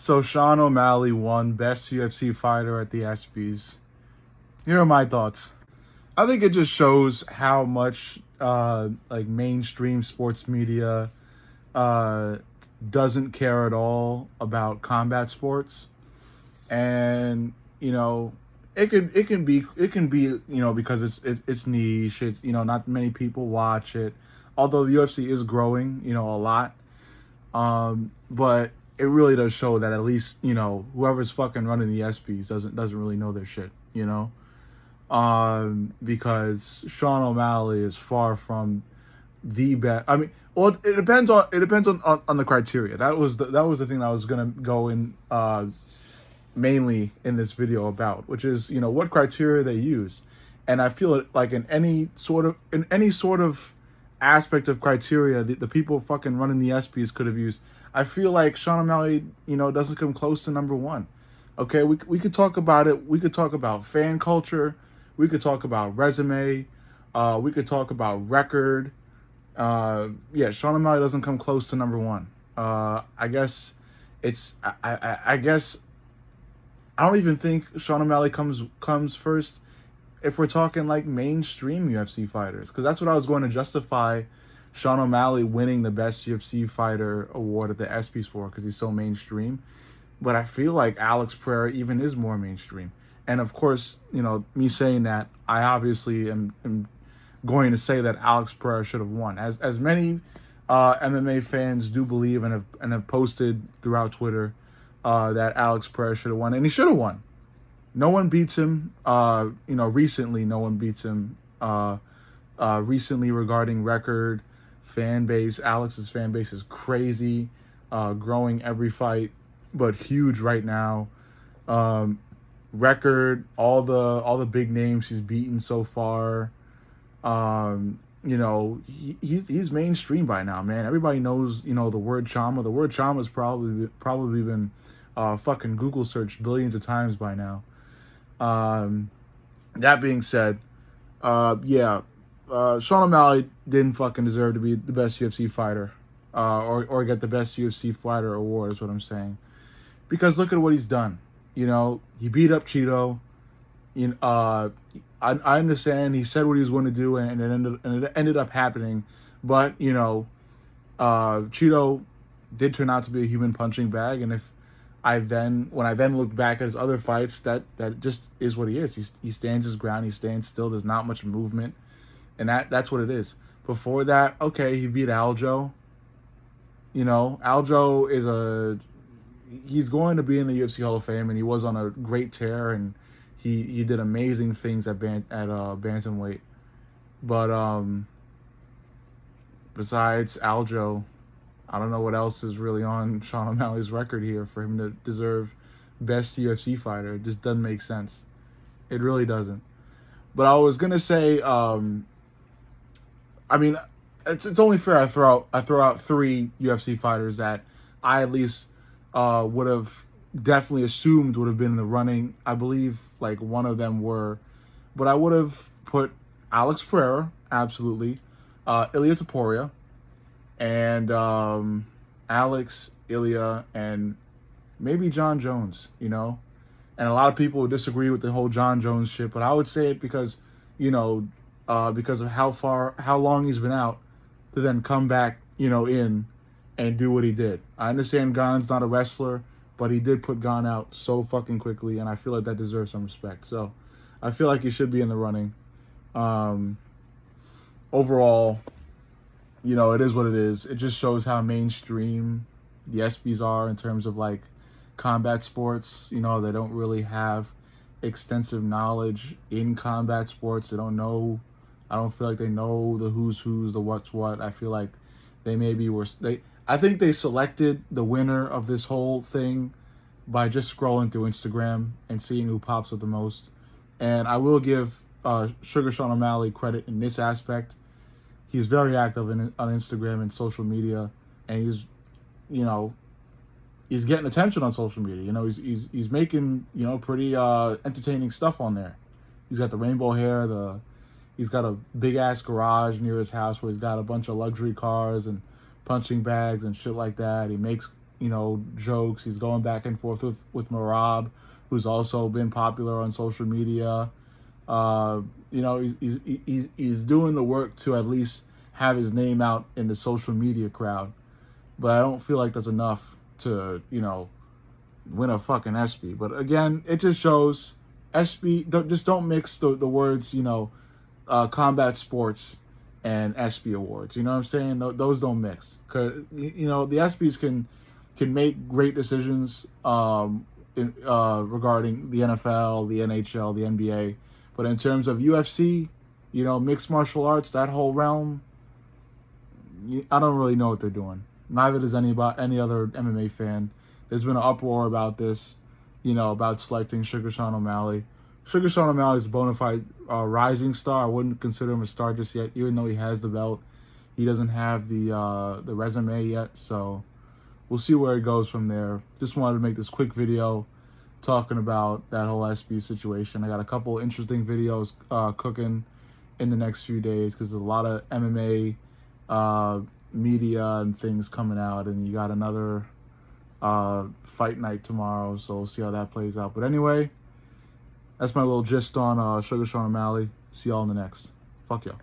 So Sean O'Malley won Best UFC Fighter at the ESPYs. Here are my thoughts. I think it just shows how much like mainstream sports media uh, doesn't care at all about combat sports, and it can be because it's niche. It's not many people watch it, although the UFC is growing a lot. But it really does show that at least whoever's fucking running the ESPYs doesn't really know their shit. Because Sean O'Malley is far from the best. I mean, well, it depends on the criteria. That was the thing I was gonna go in mainly in this video about, which is what criteria they use, and I feel like in any sort of aspect of criteria the people fucking running the ESPYs could have used. I feel like Sean O'Malley doesn't come close to number one. Okay, we could talk about it. We could talk about fan culture. We could talk about resume. We could talk about record. Yeah, Sean O'Malley doesn't come close to number one. I guess it's. I guess I don't even think Sean O'Malley comes first if we're talking like mainstream UFC fighters, because that's what I was going to justify Sean O'Malley winning the Best UFC Fighter award at the ESPYs for, because he's so mainstream. But I feel like Alex Pereira even is more mainstream. And of course, me saying that, I obviously am going to say that Alex Pereira should have won. As many MMA fans do believe and have posted throughout Twitter that Alex Pereira should have won, and he should have won. No one beats him. Recently, no one beats him. Recently, regarding record, fan base, Alex's fan base is crazy, growing every fight, but huge right now. Record, all the big names he's beaten so far. He's mainstream by now, man. Everybody knows the word Chama. The word Chama has probably been fucking Google searched billions of times by now. That being said, Sean O'Malley didn't fucking deserve to be the best UFC fighter, or get the best UFC fighter award, is what I'm saying. Because look at what he's done. He beat up Cheeto. I understand he said what he was going to do, and it ended up happening. But Cheeto did turn out to be a human punching bag, and when I then look back at his other fights, that just is what he is. He stands his ground. He stands still. There's not much movement, and that's what it is. Before that, okay, he beat Aljo. Aljo he's going to be in the UFC Hall of Fame, and he was on a great tear, and he did amazing things at bantamweight. But besides Aljo, I don't know what else is really on Sean O'Malley's record here for him to deserve best UFC fighter. It just doesn't make sense. It really doesn't. But I was gonna say, it's only fair I throw out three UFC fighters that I at least would have definitely assumed would have been in the running. I believe like one of them were, but I would have put Alex Pereira, absolutely, Ilia Topuria, and Alex, Ilya, and maybe John Jones. And a lot of people would disagree with the whole John Jones shit, but I would say it because because of how long he's been out, to then come back in and do what he did. I understand Gon's not a wrestler, but he did put Gon out so fucking quickly, and I feel like that deserves some respect. So I feel like he should be in the running. Overall, it is what it is. It just shows how mainstream the ESPYs are in terms of like combat sports. They don't really have extensive knowledge in combat sports. They don't know. I don't feel like they know the who's, the what's what. I feel like I think they selected the winner of this whole thing by just scrolling through Instagram and seeing who pops up the most. And I will give Sugar Sean O'Malley credit in this aspect. He's very active on Instagram and social media, and he's getting attention on social media. He's making pretty entertaining stuff on there. He's got the rainbow hair. He's got a big ass garage near his house where he's got a bunch of luxury cars and punching bags and shit like that. He makes jokes. He's going back and forth with Marab, who's also been popular on social media. He's doing the work to at least have his name out in the social media crowd. But I don't feel like that's enough to, win a fucking ESPY. But again, it just shows ESPY, don't mix the words, combat sports and ESPY awards. You know what I'm saying? Those don't mix. Because, the ESPYs can make great decisions regarding the NFL, the NHL, the NBA. But in terms of UFC, mixed martial arts, that whole realm, I don't really know what they're doing. Neither does any other MMA fan. There's been an uproar about this, about selecting Sugar Sean O'Malley. Sugar Sean O'Malley is a bona fide rising star. I wouldn't consider him a star just yet, even though he has the belt. He doesn't have the resume yet, so we'll see where it goes from there. Just wanted to make this quick video talking about that whole ESPY situation. I got a couple interesting videos cooking in the next few days because there's a lot of MMA media and things coming out, and you got another fight night tomorrow, so we'll see how that plays out. But anyway, that's my little gist on Sugar Sean O'Malley. See y'all in the next. Fuck y'all.